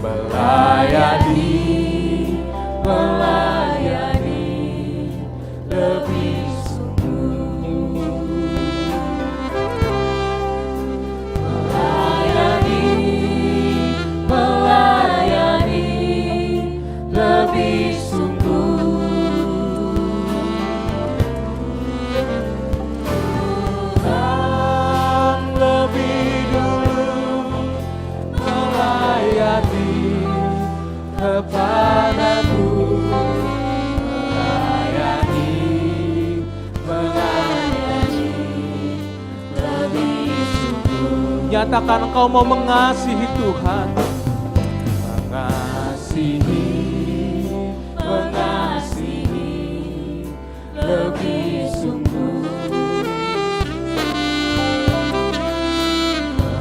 melayani, melayani lebih sungguh, melayani, melayani lebih sungguh. Tuhan lebih dulu melayani kepadamu, melayani, melayani lebih sungguh. Nyatakan engkau mau mengasihi Tuhan, mengasihi, mengasihi lebih sungguh,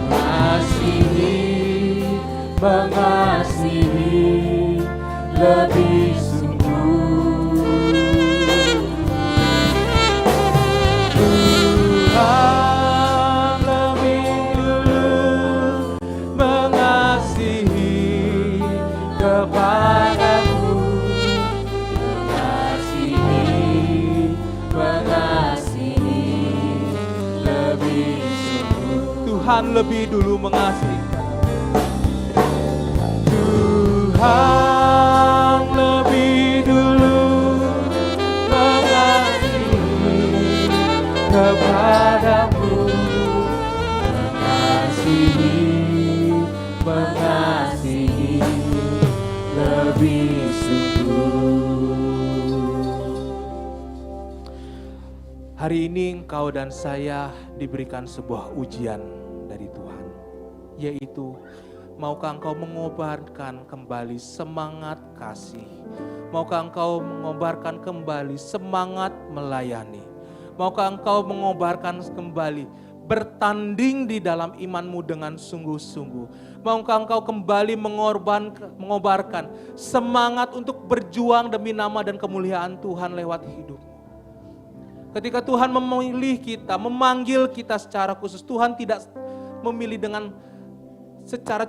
mengasihi, mengasihi lebih sungguh. Tuhan lebih dulu mengasihi kepadamu, mengasihi, mengasihi lebih sungguh. Tuhan lebih dulu mengasihi. Tuhan lebih dulu mengasihi kepadamu, mengasihi, mengasihi lebih sungguh. Hari ini engkau dan saya diberikan sebuah ujian dari Tuhan, yaitu maukah engkau mengobarkan kembali semangat kasih? Maukah engkau mengobarkan kembali semangat melayani? Maukah engkau mengobarkan kembali bertanding di dalam imanmu dengan sungguh-sungguh? Maukah engkau kembali mengobarkan semangat untuk berjuang demi nama dan kemuliaan Tuhan lewat hidupmu? Ketika Tuhan memilih kita, memanggil kita secara khusus, Tuhan tidak memilih dengan secara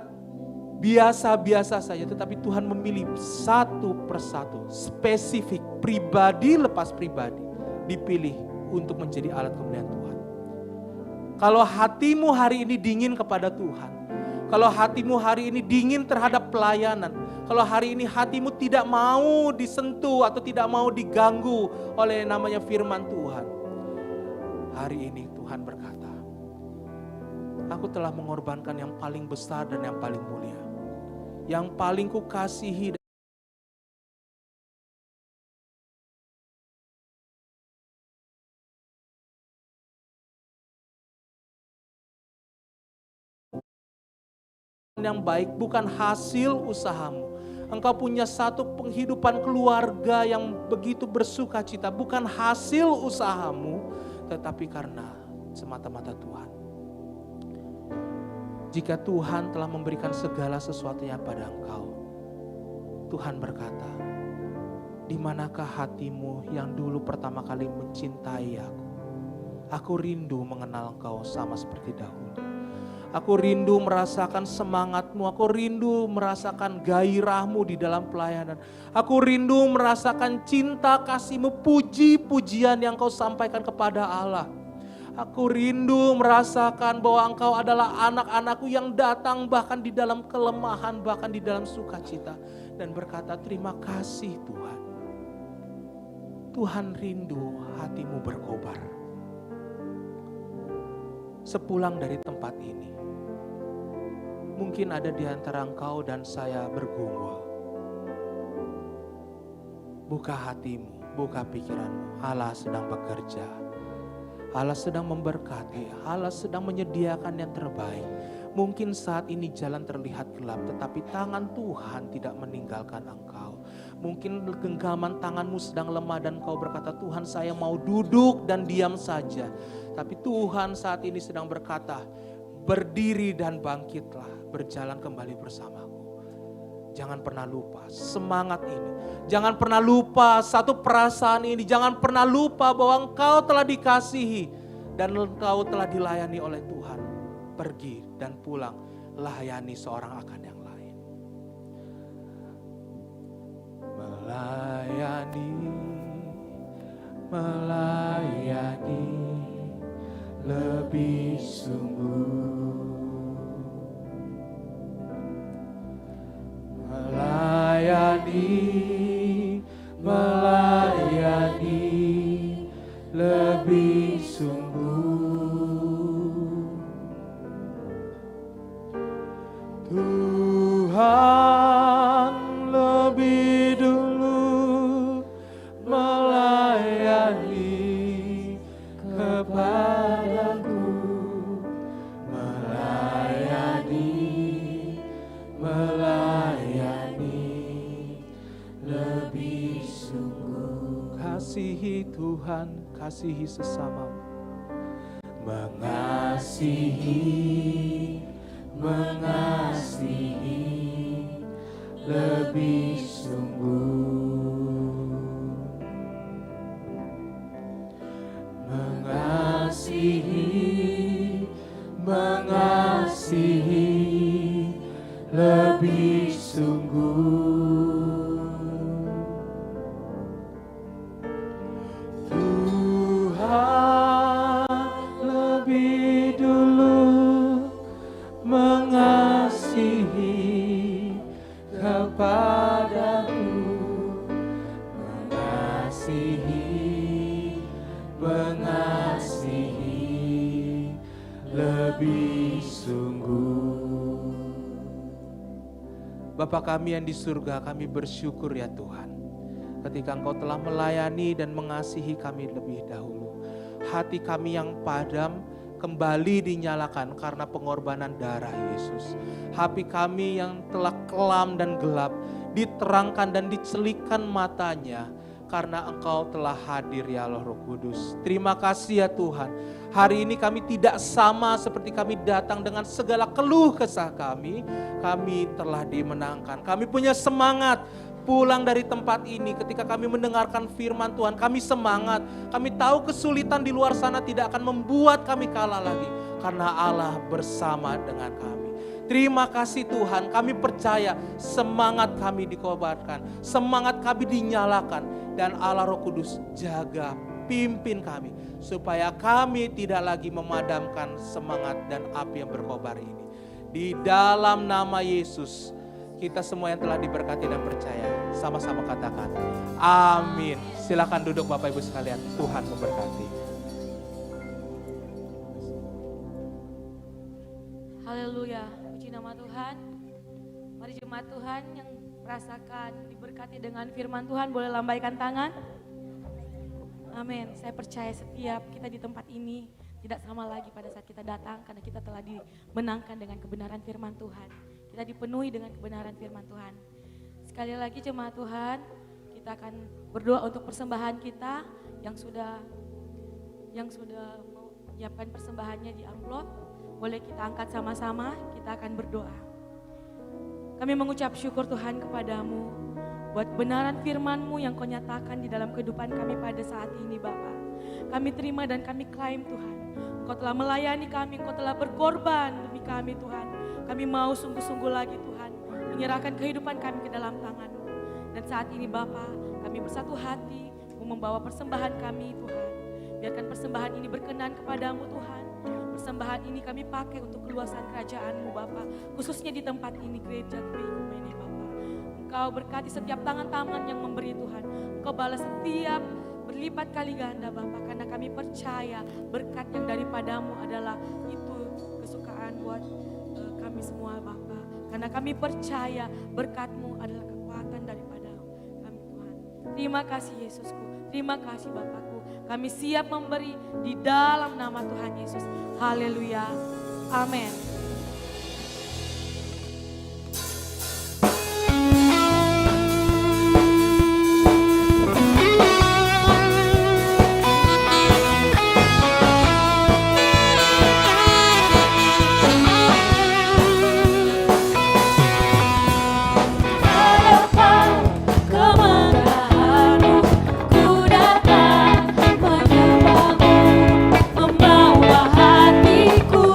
biasa-biasa saja, tetapi Tuhan memilih satu persatu, spesifik, pribadi lepas pribadi, dipilih untuk menjadi alat kemuliaan Tuhan. Kalau hatimu hari ini dingin kepada Tuhan, kalau hatimu hari ini dingin terhadap pelayanan, kalau hari ini hatimu tidak mau disentuh atau tidak mau diganggu oleh namanya firman Tuhan, hari ini Tuhan berkata, aku telah mengorbankan yang paling besar dan yang paling mulia, yang paling kukasihi. Yang baik bukan hasil usahamu. Engkau punya satu penghidupan keluarga yang begitu bersuka cita, bukan hasil usahamu, tetapi karena semata-mata Tuhan. Jika Tuhan telah memberikan segala sesuatunya pada engkau, Tuhan berkata, di manakah hatimu yang dulu pertama kali mencintai aku? Aku rindu mengenal engkau sama seperti dahulu. Aku rindu merasakan semangatmu, aku rindu merasakan gairahmu di dalam pelayanan. Aku rindu merasakan cinta kasihmu, puji-pujian yang kau sampaikan kepada Allah. Aku rindu merasakan bahwa engkau adalah anak-anakku yang datang bahkan di dalam kelemahan, bahkan di dalam sukacita. Dan berkata, terima kasih Tuhan. Tuhan rindu hatimu berkobar. Sepulang dari tempat ini, mungkin ada di antara engkau dan saya bergumul. Buka hatimu, buka pikiranmu. Allah sedang bekerja. Allah sedang memberkati. Allah sedang menyediakan yang terbaik. Mungkin saat ini jalan terlihat gelap, tetapi tangan Tuhan tidak meninggalkan engkau. Mungkin genggaman tanganmu sedang lemah dan kau berkata, Tuhan saya mau duduk dan diam saja. Tapi Tuhan saat ini sedang berkata, berdiri dan bangkitlah, berjalan kembali bersamaku. Jangan pernah lupa semangat ini. Jangan pernah lupa satu perasaan ini. Jangan pernah lupa bahwa engkau telah dikasihi dan engkau telah dilayani oleh Tuhan. Pergi dan pulang, layani seorang akan yang lain. melayani lebih sungguh, melayani lebih sungguh. Tuhan lebih dulu melayani kepadaku, melayani lebih sungguh. Kasihi Tuhan, kasihi sesama, mengasihi lebih sungguh, mengasihi lebih sungguh. Tuhan lebih dulu mengasihi kepadaku, mengasihi lebih sungguh. Bapa kami yang di surga, kami bersyukur ya Tuhan, ketika Engkau telah melayani dan mengasihi kami lebih dahulu. Hati kami yang padam kembali dinyalakan karena pengorbanan darah Yesus. Hati kami yang telah kelam dan gelap diterangkan dan dicelikan matanya karena Engkau telah hadir ya Allah Roh Kudus. Terima kasih ya Tuhan. Hari ini kami tidak sama seperti kami datang dengan segala keluh kesah kami. Kami telah dimenangkan. Kami punya semangat pulang dari tempat ini ketika kami mendengarkan firman Tuhan. Kami semangat. Kami tahu kesulitan di luar sana tidak akan membuat kami kalah lagi. Karena Allah bersama dengan kami. Terima kasih Tuhan, kami percaya semangat kami dikobarkan, semangat kami dinyalakan, dan Allah Roh Kudus jaga, pimpin kami, supaya kami tidak lagi memadamkan semangat dan api yang berkobar ini. Di dalam nama Yesus, kita semua yang telah diberkati dan percaya, sama-sama katakan, amin. Silakan duduk Bapak Ibu sekalian, Tuhan memberkati. Haleluya, puji nama Tuhan. Mari jemaat Tuhan yang merasakan diberkati dengan firman Tuhan boleh lambaikan tangan. Amin. Saya percaya setiap kita di tempat ini tidak sama lagi pada saat kita datang, karena kita telah dimenangkan dengan kebenaran firman Tuhan. Kita dipenuhi dengan kebenaran firman Tuhan. Sekali lagi jemaat Tuhan, kita akan berdoa untuk persembahan kita yang sudah menyiapkan persembahannya di amplop. Boleh kita angkat sama-sama, kita akan berdoa. Kami mengucap syukur Tuhan kepadamu buat kebenaran firman-Mu yang Kau nyatakan di dalam kehidupan kami pada saat ini Bapa. Kami terima dan kami klaim Tuhan. Engkau telah melayani kami, Engkau telah berkorban demi kami Tuhan. Kami mau sungguh-sungguh lagi Tuhan, menyerahkan kehidupan kami ke dalam tangan-Mu. Dan saat ini Bapa, kami bersatu hati membawa persembahan kami Tuhan. Biarkan persembahan ini berkenan kepadamu Tuhan. Persembahan ini kami pakai untuk keluasan kerajaan-Mu Bapa, khususnya di tempat ini gereja Kumene Bapa. Engkau berkati setiap tangan-tangan yang memberi Tuhan. Engkau balas setiap berlipat kali ganda Bapa, karena kami percaya berkat yang daripadamu adalah itu kesukaan buat kami semua Bapa. Karena kami percaya berkat-Mu adalah kekuatan daripada kami Tuhan. Terima kasih Yesusku, terima kasih Bapakku. Kami siap memberi di dalam nama Tuhan Yesus. Haleluya. Amin. Membawa hatiku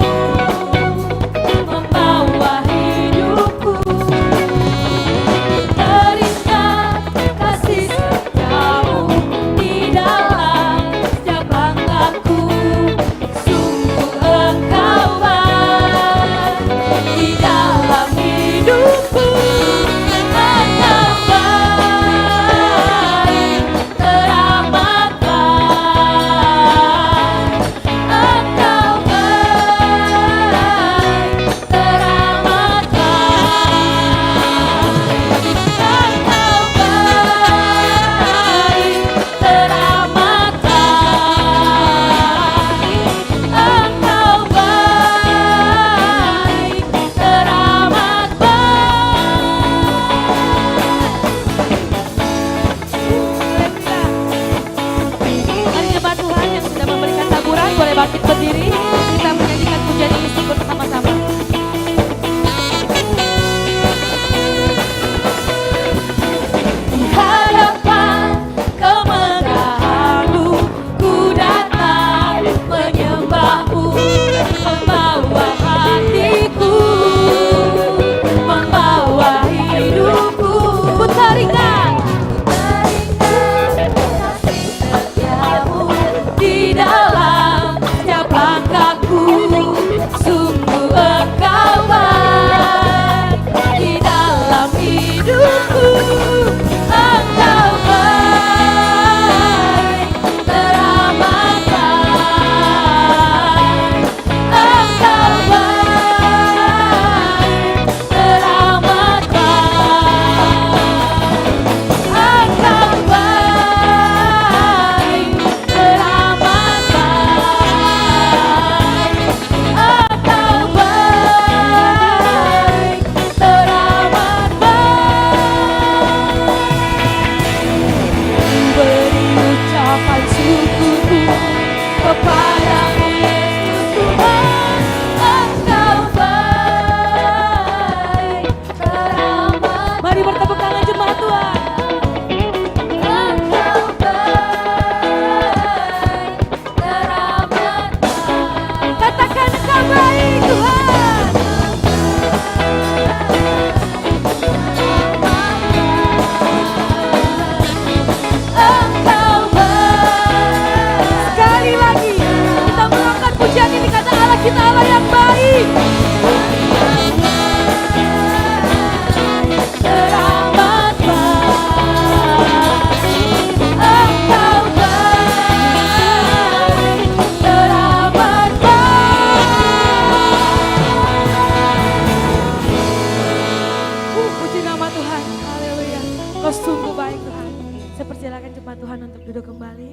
silakan jemaat Tuhan untuk duduk kembali.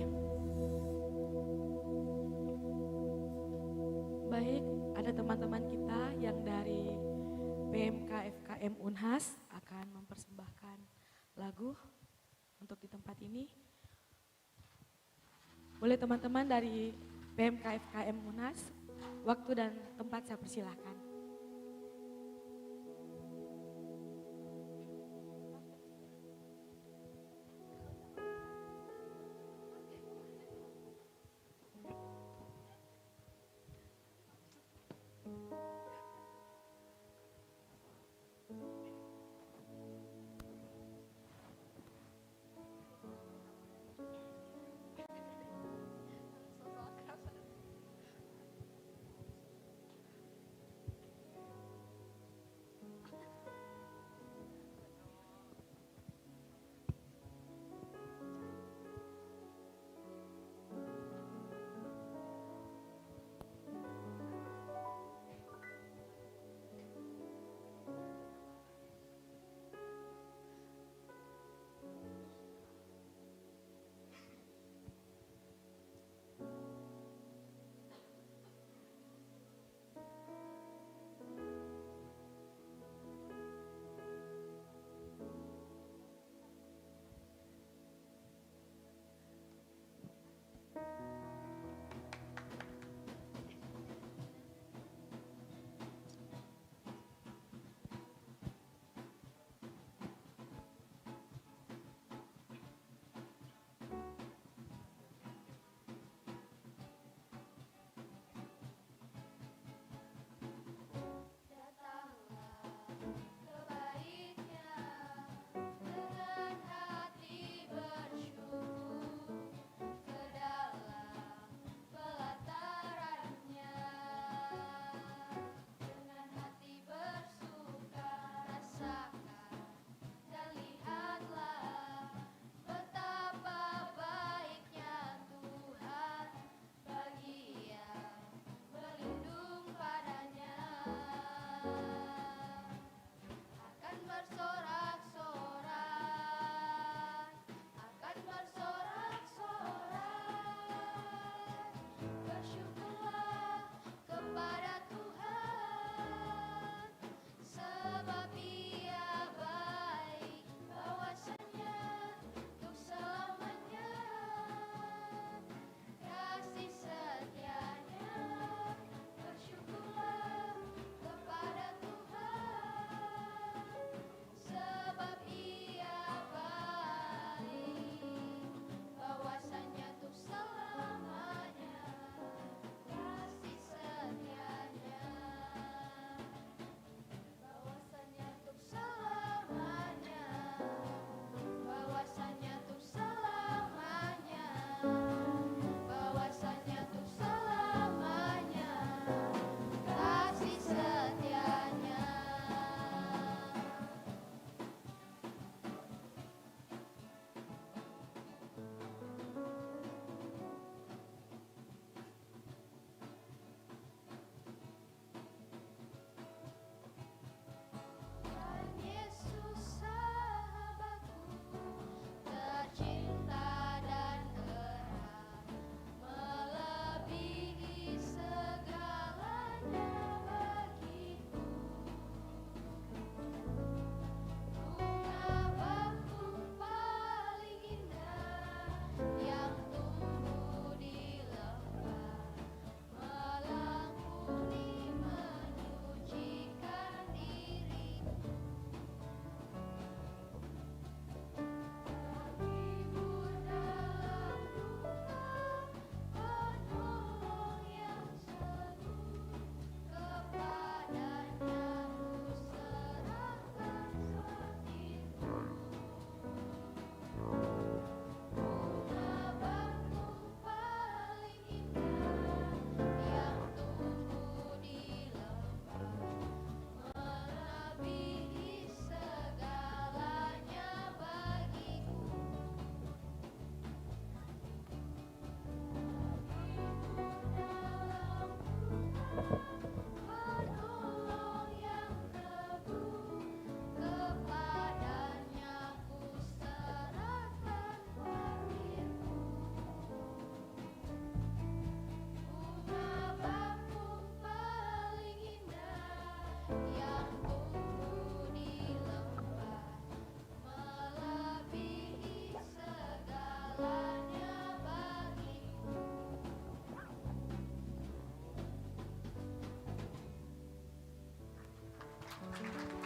Baik, ada teman-teman kita yang dari PMK FKM Unhas akan mempersembahkan lagu untuk di tempat ini. Boleh teman-teman dari PMK FKM Unhas, waktu dan tempat saya persilahkan.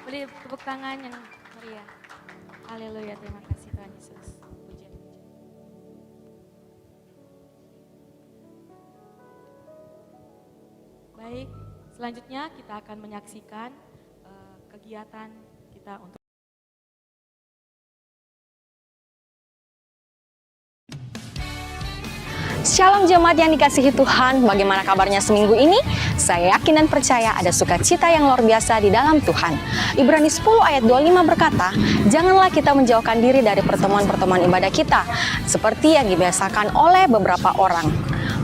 Beri tepuk tangan yang meriah. Haleluya, terima kasih Tuhan Yesus. Puji. Baik, selanjutnya kita akan menyaksikan kegiatan kita untuk Shalom jemaat yang dikasihi Tuhan, bagaimana kabarnya seminggu ini? Saya yakin dan percaya ada sukacita yang luar biasa di dalam Tuhan. Ibrani 10 ayat 25 berkata, janganlah kita menjauhkan diri dari pertemuan-pertemuan ibadah kita, seperti yang dibiasakan oleh beberapa orang.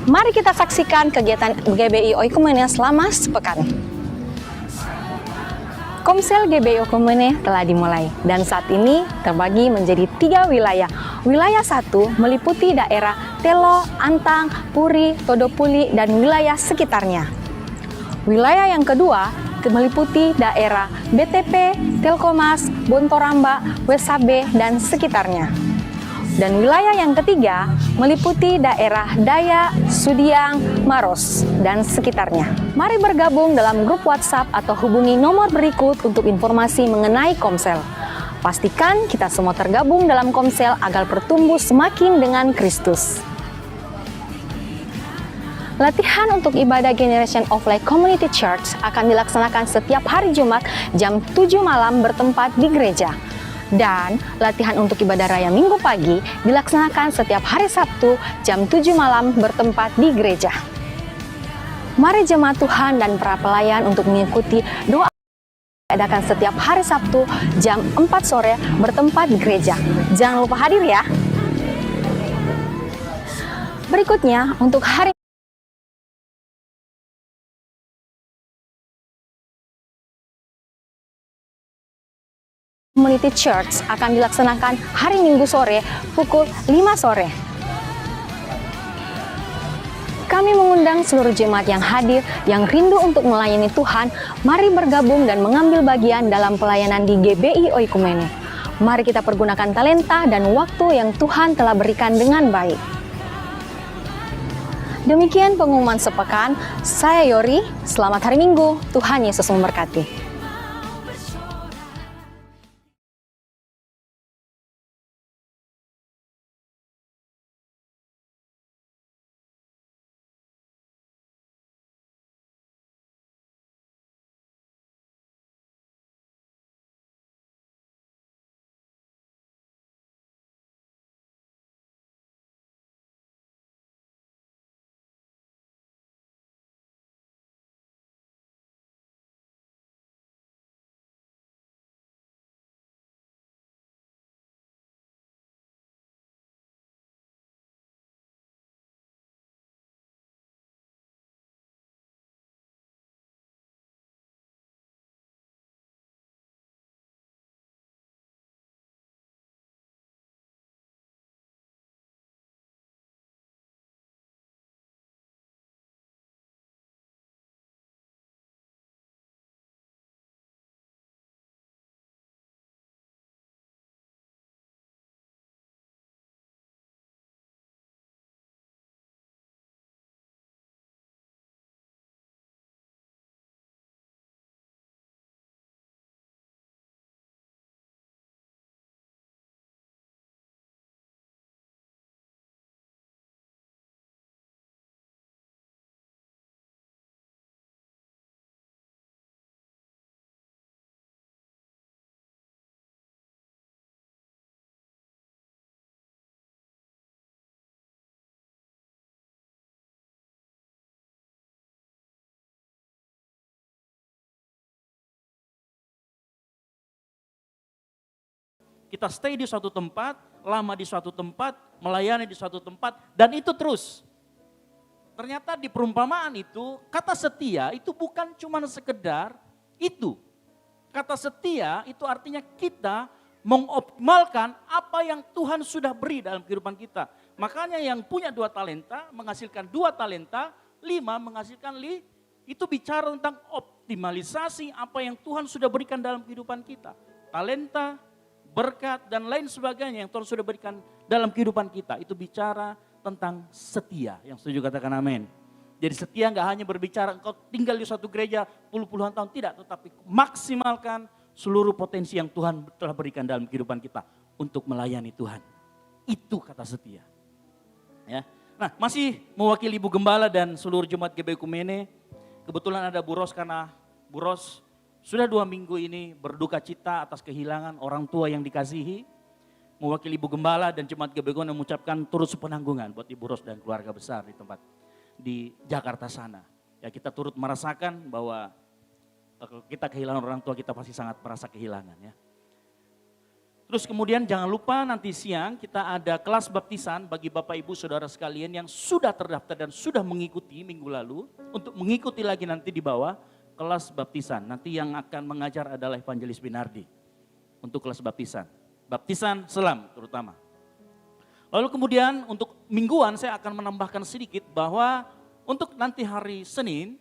Mari kita saksikan kegiatan GBI Oikumene selama sepekan. Komsel GBI Oikumene telah dimulai dan saat ini terbagi menjadi 3 wilayah. Wilayah 1 meliputi daerah Telo, Antang, Puri, Todopuli, dan wilayah sekitarnya. Wilayah yang kedua meliputi daerah BTP, Telkomas, Bontoramba, Wesabe, dan sekitarnya. Dan wilayah yang ketiga meliputi daerah Daya, Sudiang, Maros, dan sekitarnya. Mari bergabung dalam grup WhatsApp atau hubungi nomor berikut untuk informasi mengenai Komsel. Pastikan kita semua tergabung dalam Komsel agar bertumbuh semakin dengan Kristus. Latihan untuk ibadah Generation of Light Community Church akan dilaksanakan setiap hari Jumat jam 7 malam bertempat di gereja. Dan latihan untuk ibadah raya Minggu pagi dilaksanakan setiap hari Sabtu jam 7 malam bertempat di gereja. Mari jemaat Tuhan dan para pelayan untuk mengikuti doa adakan setiap hari Sabtu jam 4 sore bertempat di gereja. Jangan lupa hadir ya. Berikutnya untuk hari Community Church akan dilaksanakan hari Minggu sore pukul 5 sore. Kami mengundang seluruh jemaat yang hadir, yang rindu untuk melayani Tuhan, mari bergabung dan mengambil bagian dalam pelayanan di GBI Oikumene. Mari kita pergunakan talenta dan waktu yang Tuhan telah berikan dengan baik. Demikian pengumuman sepekan, saya Yori, selamat hari Minggu, Tuhan Yesus memberkati. Kita stay di suatu tempat, lama di suatu tempat, melayani di suatu tempat, dan itu terus. Ternyata di perumpamaan itu, kata setia itu bukan cuma sekedar itu. Kata setia itu artinya kita mengoptimalkan apa yang Tuhan sudah beri dalam kehidupan kita. Makanya yang punya 2 talenta menghasilkan 2 talenta, 5 menghasilkan itu bicara tentang optimalisasi apa yang Tuhan sudah berikan dalam kehidupan kita. Talenta, berkat, dan lain sebagainya yang Tuhan sudah berikan dalam kehidupan kita. Itu bicara tentang setia. Yang setuju katakan amin. Jadi setia nggak hanya berbicara engkau tinggal di suatu gereja puluhan tahun, tidak. Tetapi maksimalkan seluruh potensi yang Tuhan telah berikan dalam kehidupan kita untuk melayani Tuhan. Itu kata setia. Ya. Nah, masih mewakili Ibu Gembala dan seluruh Jemaat GBI Ekumene. Kebetulan ada Bu Ros, karena Bu Ros sudah 2 minggu ini berduka cita atas kehilangan orang tua yang dikasihi. Mewakili Ibu Gembala dan Jemaat GBI Ekumene mengucapkan turut sepenanggungan buat Ibu Ros dan keluarga besar di tempat di Jakarta sana. Ya, kita turut merasakan bahwa kalau kita kehilangan orang tua, kita pasti sangat merasa kehilangan ya. Terus kemudian jangan lupa nanti siang kita ada kelas baptisan bagi Bapak Ibu Saudara sekalian yang sudah terdaftar dan sudah mengikuti minggu lalu. Untuk mengikuti lagi nanti di bawah kelas baptisan. Nanti yang akan mengajar adalah Evangelis Binardi untuk kelas baptisan. Baptisan selam terutama. Lalu kemudian untuk mingguan saya akan menambahkan sedikit bahwa untuk nanti hari Senin,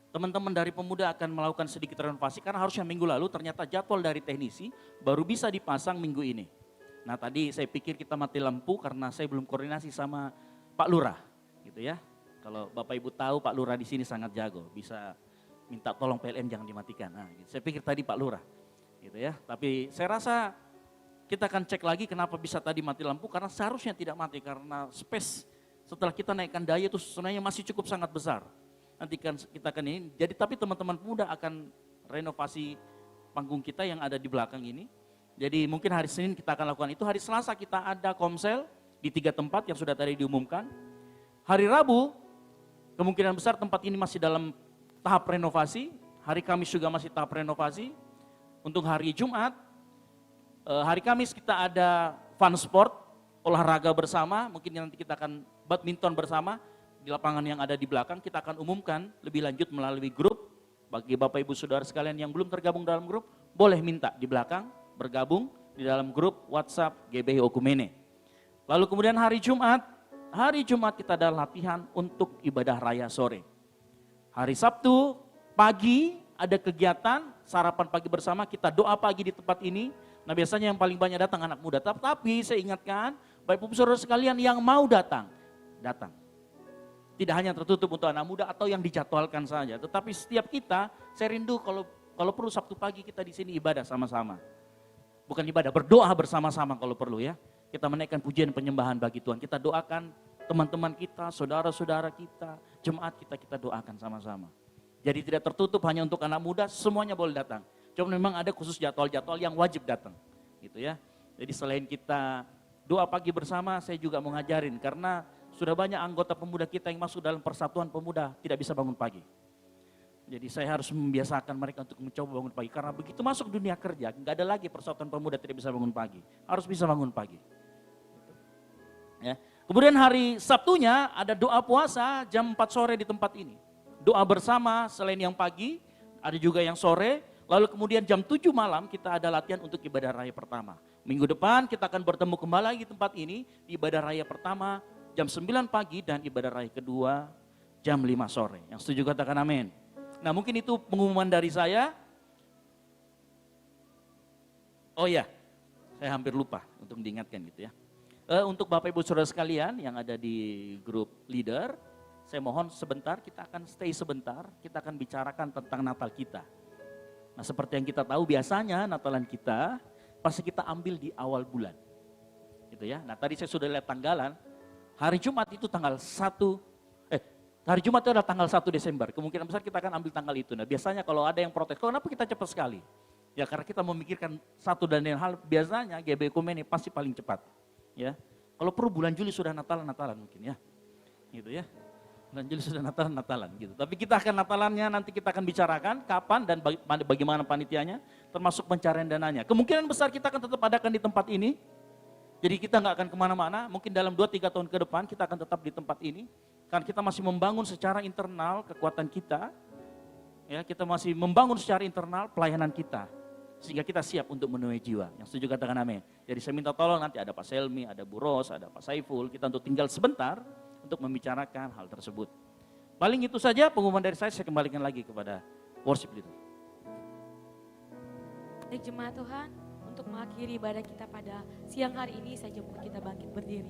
teman-teman dari pemuda akan melakukan sedikit renovasi karena harusnya minggu lalu ternyata jadwal dari teknisi baru bisa dipasang minggu ini. Nah tadi saya pikir kita mati lampu karena saya belum koordinasi sama Pak Lurah gitu ya. Kalau Bapak Ibu tahu Pak Lurah di sini sangat jago, bisa minta tolong PLN jangan dimatikan. Nah, gitu. Saya pikir tadi Pak Lurah gitu ya. Tapi saya rasa kita akan cek lagi kenapa bisa tadi mati lampu karena seharusnya tidak mati karena space setelah kita naikkan daya itu sebenarnya masih cukup sangat besar. Nanti kan kita akan ini, jadi tapi teman-teman pemuda akan renovasi panggung kita yang ada di belakang ini. Jadi mungkin hari Senin kita akan lakukan itu, hari Selasa kita ada komsel di 3 tempat yang sudah tadi diumumkan. Hari Rabu kemungkinan besar tempat ini masih dalam tahap renovasi, hari Kamis juga masih tahap renovasi. Untuk hari Jumat, hari Kamis kita ada fun sport, olahraga bersama, mungkin nanti kita akan badminton bersama. Di lapangan yang ada di belakang kita akan umumkan lebih lanjut melalui grup. Bagi Bapak Ibu Saudara sekalian yang belum tergabung dalam grup, boleh minta di belakang bergabung di dalam grup WhatsApp GBI Ekumene. Lalu kemudian hari Jumat kita ada latihan untuk ibadah raya sore. Hari Sabtu pagi ada kegiatan sarapan pagi bersama, kita doa pagi di tempat ini. Nah biasanya yang paling banyak datang anak muda, tapi saya ingatkan Bapak Ibu Saudara sekalian yang mau datang. Tidak hanya tertutup untuk anak muda atau yang dijadwalkan saja, tetapi setiap kita, saya rindu kalau perlu Sabtu pagi kita di sini ibadah sama-sama. Bukan ibadah, berdoa bersama-sama kalau perlu ya. Kita menaikkan pujian penyembahan bagi Tuhan. Kita doakan teman-teman kita, saudara-saudara kita, jemaat kita doakan sama-sama. Jadi tidak tertutup hanya untuk anak muda, semuanya boleh datang. Cuma memang ada khusus jadwal-jadwal yang wajib datang, gitu ya. Jadi selain kita doa pagi bersama, saya juga mau ngajarin karena sudah banyak anggota pemuda kita yang masuk dalam persatuan pemuda tidak bisa bangun pagi. Jadi saya harus membiasakan mereka untuk mencoba bangun pagi. Karena begitu masuk dunia kerja, nggak ada lagi persatuan pemuda tidak bisa bangun pagi. Harus bisa bangun pagi. Ya. Kemudian hari Sabtunya ada doa puasa jam 4 sore di tempat ini. Doa bersama selain yang pagi, ada juga yang sore. Lalu kemudian jam 7 malam kita ada latihan untuk ibadah raya pertama. Minggu depan kita akan bertemu kembali lagi di tempat ini. Di ibadah raya pertama jam 9 pagi dan ibadah raya kedua jam 5 sore. Yang setuju katakan amin. Nah mungkin itu pengumuman dari saya. Oh ya, saya hampir lupa untuk diingatkan gitu ya. Untuk Bapak Ibu Saudara sekalian yang ada di grup leader, saya mohon sebentar, kita akan stay sebentar, kita akan bicarakan tentang Natal kita. Nah seperti yang kita tahu biasanya Natalan kita pasti kita ambil di awal bulan. Gitu ya. Nah tadi saya sudah lihat tanggalan. Hari Jumat itu hari Jumat itu adalah tanggal 1 Desember. Kemungkinan besar kita akan ambil tanggal itu. Nah biasanya kalau ada yang protes, kenapa kita cepat sekali? Ya karena kita memikirkan satu dan lain hal, biasanya GBI Ekumene pasti paling cepat. Ya, kalau perlu bulan Juli sudah Natalan mungkin ya. Gitu ya. Bulan Juli sudah Natalan gitu. Tapi kita akan Natalannya nanti kita akan bicarakan kapan dan bagaimana panitianya, termasuk pencarian dananya. Kemungkinan besar kita akan tetap adakan di tempat ini. Jadi kita nggak akan kemana-mana, mungkin dalam 2-3 tahun ke depan kita akan tetap di tempat ini. Karena kita masih membangun secara internal kekuatan kita. Ya, kita masih membangun secara internal pelayanan kita. Sehingga kita siap untuk menuai jiwa. Yang setuju katakan amin. Jadi saya minta tolong nanti ada Pak Selmi, ada Bu Ros, ada Pak Saiful. Kita untuk tinggal sebentar untuk membicarakan hal tersebut. Paling itu saja pengumuman dari saya kembalikan lagi kepada worship leader. Baik jemaat Tuhan, untuk mengakhiri ibadah kita pada siang hari ini, saya jemput kita bangkit berdiri.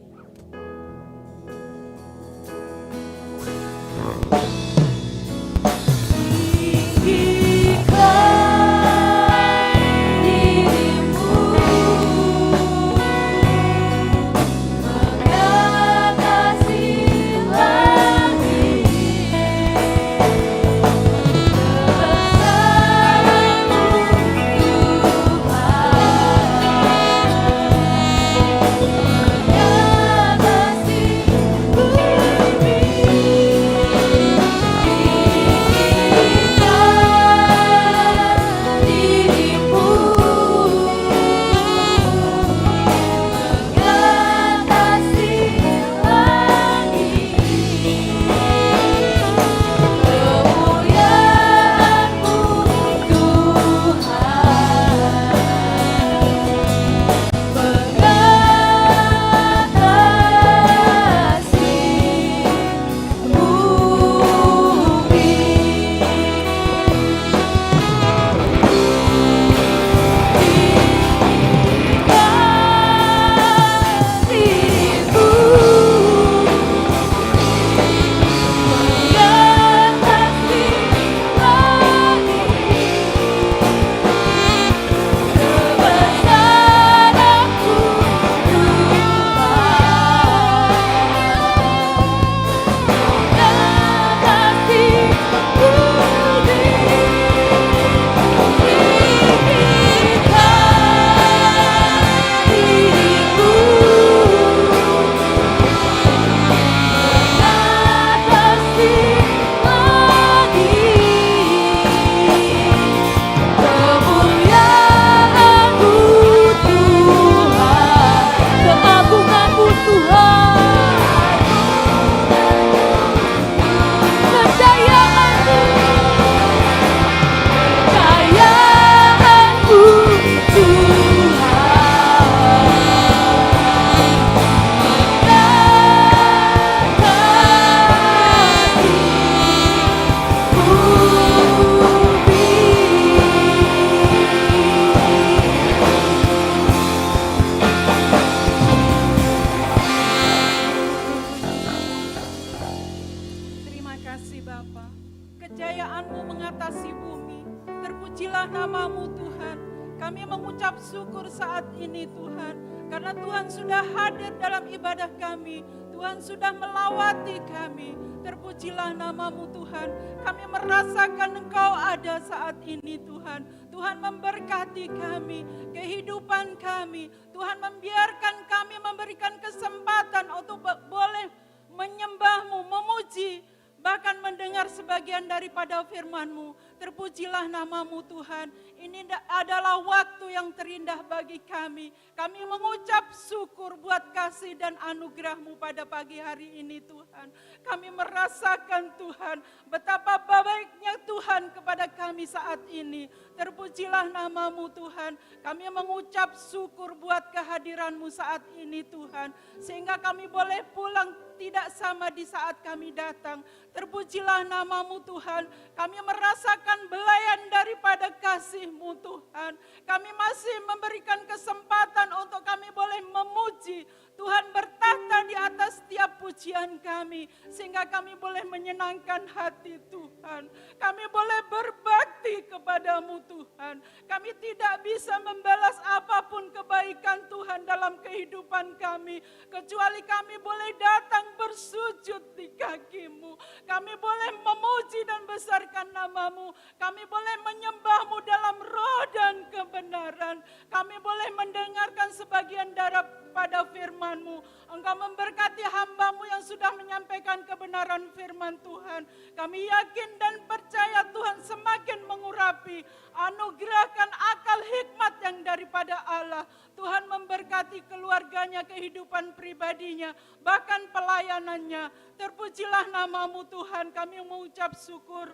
Kami mengucap syukur saat ini Tuhan, karena Tuhan sudah hadir dalam ibadah kami. Tuhan sudah melawati kami. Terpujilah namamu Tuhan. Kami merasakan Engkau ada saat ini Tuhan. Tuhan memberkati kami, kehidupan kami. Tuhan membiarkan kami memberikan kesempatan untuk boleh menyembah-Mu, memuji, bahkan mendengar sebagian daripada firman-Mu. Terpujilah namamu Tuhan. Ini adalah waktu yang terindah bagi kami. Kami mengucap syukur buat kasih dan anugerah-Mu pada pagi hari ini Tuhan. Kami merasakan Tuhan betapa baiknya Tuhan kepada kami saat ini. Terpujilah namamu Tuhan. Kami mengucap syukur buat kehadiran-Mu saat ini Tuhan. Sehingga kami boleh pulang tidak sama di saat kami datang. Terpujilah namamu Tuhan. Kami merasakan belayan daripada kasih-Mu Tuhan. Kami masih memberikan kesempatan untuk kami boleh memuji. Tuhan bertata di atas setiap pujian kami. Sehingga kami boleh menyenangkan hati Tuhan. Kami boleh berbakti kepadamu Tuhan. Kami tidak bisa membalas apapun kebaikan Tuhan dalam kehidupan kami. Kecuali kami boleh datang bersujud di kaki-Mu. Kami boleh memuji dan besarkan nama-Mu. Kami boleh menyembah-Mu dalam roh dan kebenaran. Kami boleh mendengarkan sebagian daripada firman-Mu. Engkau memberkati hamba-Mu yang sudah menyampaikan kebenaran firman Tuhan. Kami yakin dan percaya Tuhan semakin mengurapi. Anugerahkan akal hikmat yang daripada Allah. Tuhan memberkati keluarganya, kehidupan pribadinya, bahkan pelayanannya. Terpujilah namamu Tuhan, kami mengucap syukur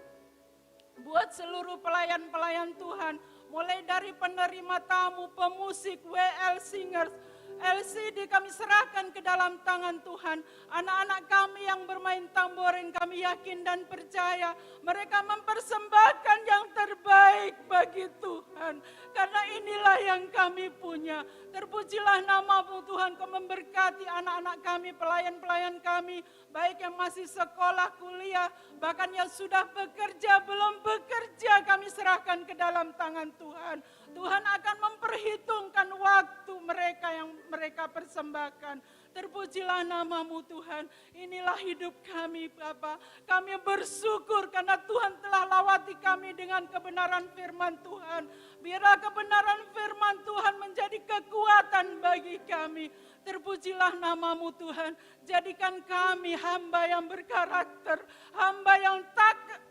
buat seluruh pelayan-pelayan Tuhan. Mulai dari penerima tamu, pemusik, WL Singers, LCD kami serahkan ke dalam tangan Tuhan. Anak-anak kami yang bermain tamborin kami yakin dan percaya mereka mempersembahkan yang terbaik bagi Tuhan. Karena inilah yang kami punya. Terpujilah nama-Mu Tuhan, Kau memberkati anak-anak kami, pelayan-pelayan kami, baik yang masih sekolah, kuliah, bahkan yang sudah bekerja, belum bekerja kami serahkan ke dalam tangan Tuhan. Tuhan akan memperhitungkan waktu mereka yang mereka persembahkan. Terpujilah nama-Mu Tuhan. Inilah hidup kami Bapa. Kami bersyukur karena Tuhan telah lawati kami dengan kebenaran firman Tuhan. Biarlah kebenaran firman Tuhan menjadi kekuatan bagi kami. Terpujilah nama-Mu Tuhan. Jadikan kami hamba yang berkarakter. Hamba yang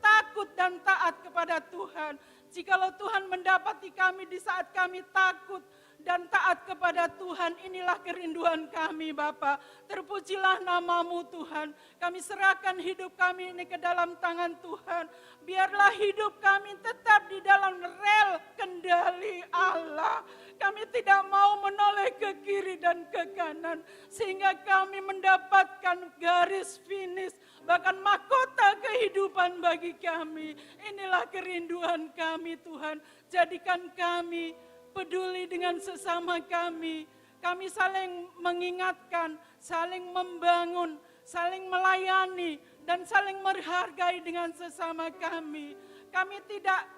takut dan taat kepada Tuhan. Jikalau Tuhan mendapati kami di saat kami takut dan taat kepada Tuhan, inilah kerinduan kami Bapa. Terpujilah nama-Mu Tuhan. Kami serahkan hidup kami ini ke dalam tangan Tuhan. Biarlah hidup kami tetap di dalam rel kendali Allah. Kami tidak mau menoleh ke kiri dan ke kanan. Sehingga kami mendapatkan garis finish, bahkan mahkota kehidupan bagi kami. Inilah kerinduan kami Tuhan. Jadikan kami peduli dengan sesama kami. Kami saling mengingatkan, saling membangun, saling melayani, dan saling menghargai dengan sesama kami. Kami tidak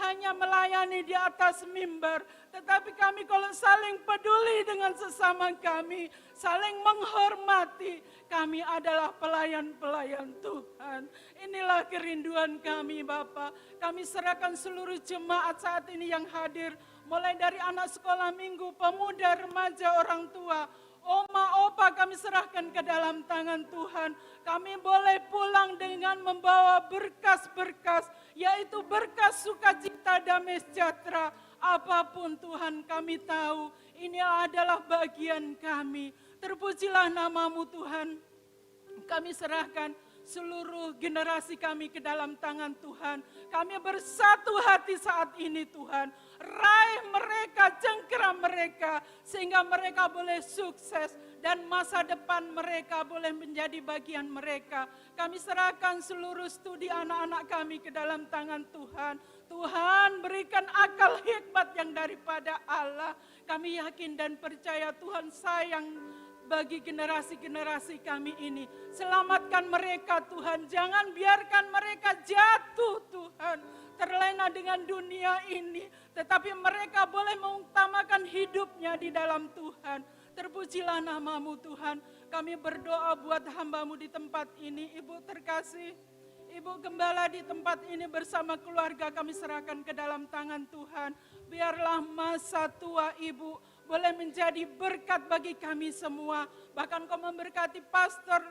hanya melayani di atas mimbar, tetapi kami kalau saling peduli dengan sesama kami, saling menghormati, kami adalah pelayan-pelayan Tuhan. Inilah kerinduan kami Bapa. Kami serahkan seluruh jemaat saat ini yang hadir, mulai dari anak sekolah minggu, pemuda, remaja, orang tua, oma, opa kami serahkan ke dalam tangan Tuhan. Kami boleh pulang dengan membawa berkas-berkas, yaitu berkas sukacita, damai sejahtera. Apapun Tuhan kami tahu, ini adalah bagian kami. Terpujilah nama-Mu Tuhan. Kami serahkan seluruh generasi kami ke dalam tangan Tuhan. Kami bersatu hati saat ini Tuhan. Raih mereka, cengkeram mereka, sehingga mereka boleh sukses dan masa depan mereka boleh menjadi bagian mereka. Kami serahkan seluruh studi anak-anak kami ke dalam tangan Tuhan. Tuhan berikan akal hikmat yang daripada Allah. Kami yakin dan percaya Tuhan sayang bagi generasi-generasi kami ini. Selamatkan mereka Tuhan, jangan biarkan mereka jatuh Tuhan, terlena dengan dunia ini. Tetapi mereka boleh mengutamakan hidupnya di dalam Tuhan. Terpujilah nama-Mu Tuhan. Kami berdoa buat hamba-Mu di tempat ini. Ibu terkasih, Ibu Gembala di tempat ini bersama keluarga kami serahkan ke dalam tangan Tuhan. Biarlah masa tua Ibu boleh menjadi berkat bagi kami semua. Bahkan Kau memberkati Pastor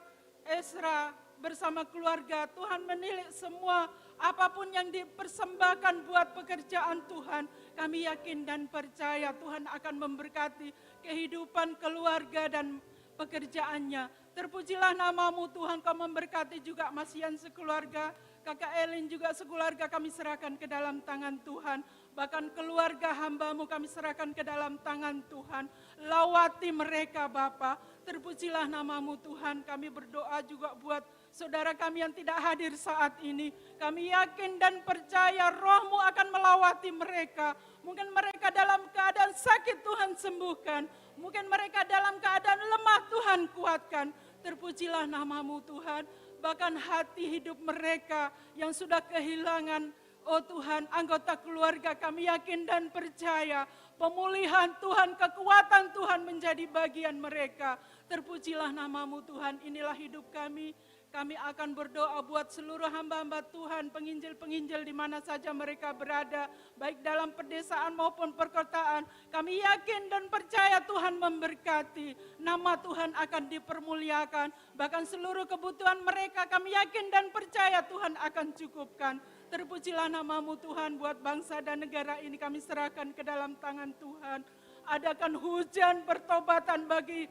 Ezra bersama keluarga. Tuhan menilik semua apapun yang dipersembahkan buat pekerjaan Tuhan. Kami yakin dan percaya Tuhan akan memberkati kehidupan keluarga dan pekerjaannya. Terpujilah nama-Mu Tuhan, Kau memberkati juga Mas Yan sekeluarga, Kakak Elin juga sekeluarga kami serahkan ke dalam tangan Tuhan. Bahkan keluarga hamba-Mu kami serahkan ke dalam tangan Tuhan. Lawati mereka Bapa. Terpujilah nama-Mu Tuhan, kami berdoa juga buat saudara kami yang tidak hadir saat ini. Kami yakin dan percaya Roh-Mu akan melawati mereka. Mungkin mereka dalam keadaan sakit Tuhan sembuhkan. Mungkin mereka dalam keadaan lemah Tuhan kuatkan. Terpujilah nama-Mu Tuhan. Bahkan hati hidup mereka yang sudah kehilangan, oh Tuhan, anggota keluarga kami yakin dan percaya. Pemulihan Tuhan, kekuatan Tuhan menjadi bagian mereka. Terpujilah nama-Mu Tuhan, inilah hidup kami. Kami akan berdoa buat seluruh hamba-hamba Tuhan, penginjil-penginjil di mana saja mereka berada, baik dalam pedesaan maupun perkotaan. Kami yakin dan percaya Tuhan memberkati, nama Tuhan akan dipermuliakan. Bahkan seluruh kebutuhan mereka kami yakin dan percaya Tuhan akan cukupkan. Terpujilah nama-Mu Tuhan, buat bangsa dan negara ini kami serahkan ke dalam tangan Tuhan. Adakan hujan pertobatan bagi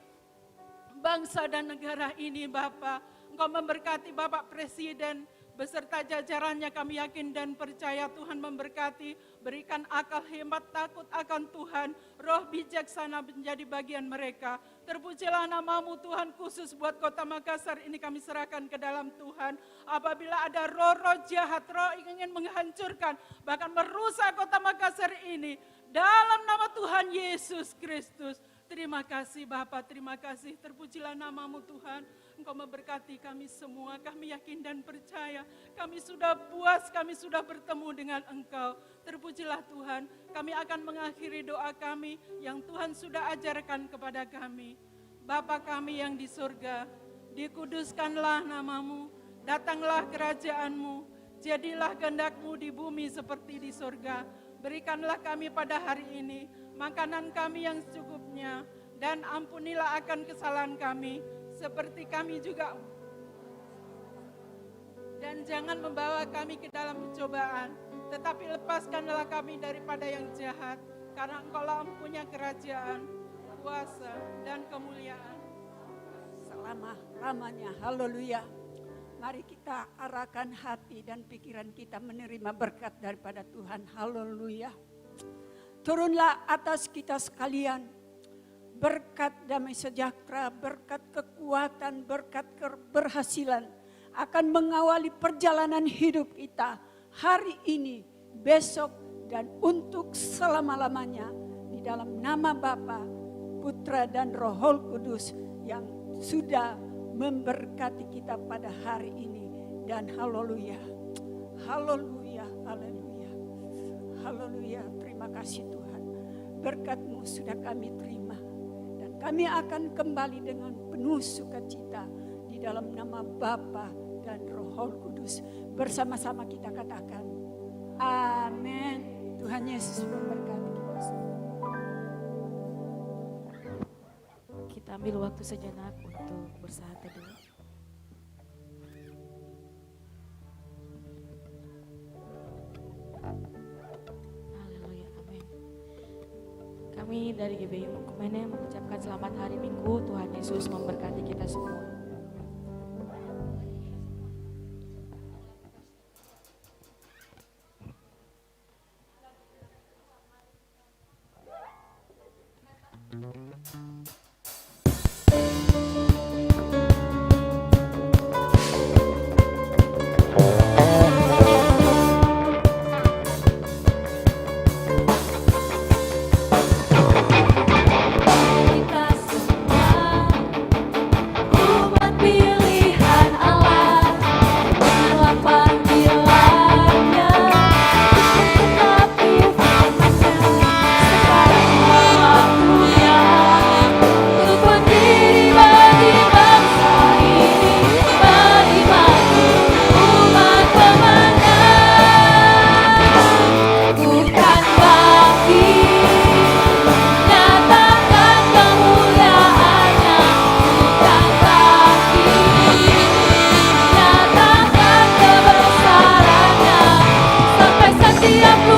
bangsa dan negara ini Bapa. Engkau memberkati Bapak Presiden beserta jajarannya, kami yakin dan percaya Tuhan memberkati. Berikan akal hemat takut akan Tuhan, roh bijaksana menjadi bagian mereka. Terpujilah nama-Mu Tuhan, khusus buat kota Makassar ini kami serahkan ke dalam Tuhan. Apabila ada roh-roh jahat, roh ingin menghancurkan, bahkan merusak kota Makassar ini, dalam nama Tuhan Yesus Kristus. Terima kasih Bapa, terima kasih. Terpujilah nama-Mu Tuhan. Engkau memberkati kami semua. Kami yakin dan percaya. Kami sudah puas, kami sudah bertemu dengan Engkau. Terpujilah Tuhan. Kami akan mengakhiri doa kami yang Tuhan sudah ajarkan kepada kami. Bapa kami yang di surga, dikuduskanlah nama-Mu. Datanglah kerajaan-Mu. Jadilah kehendak-Mu di bumi seperti di surga. Berikanlah kami pada hari ini makanan kami yang secukupnya, dan ampunilah akan kesalahan kami, seperti kami juga. Dan jangan membawa kami ke dalam pencobaan, tetapi lepaskanlah kami daripada yang jahat, karena Engkau-lah mempunyai kerajaan, kuasa, dan kemuliaan selama-lamanya. Haleluya. Mari kita arahkan hati dan pikiran kita menerima berkat daripada Tuhan. Haleluya. Turunlah atas kita sekalian berkat damai sejahtera, berkat kekuatan, berkat keberhasilan akan mengawali perjalanan hidup kita hari ini, besok, dan untuk selama-lamanya. Di dalam nama Bapa, Putra, dan Roh Kudus yang sudah memberkati kita pada hari ini. Dan haleluya, haleluya, haleluya. Haleluya, terima kasih Tuhan. Berkat-Mu sudah kami terima. Dan kami akan kembali dengan penuh sukacita di dalam nama Bapa dan Roh Kudus. Bersama-sama kita katakan, amin. Tuhan Yesus memberkati kita semua. Kita ambil waktu sejenak untuk bersaat teduh. Kami dari GBI Mukumene mengucapkan selamat hari Minggu. Tuhan Yesus memberkati kita semua. Kita semua Dia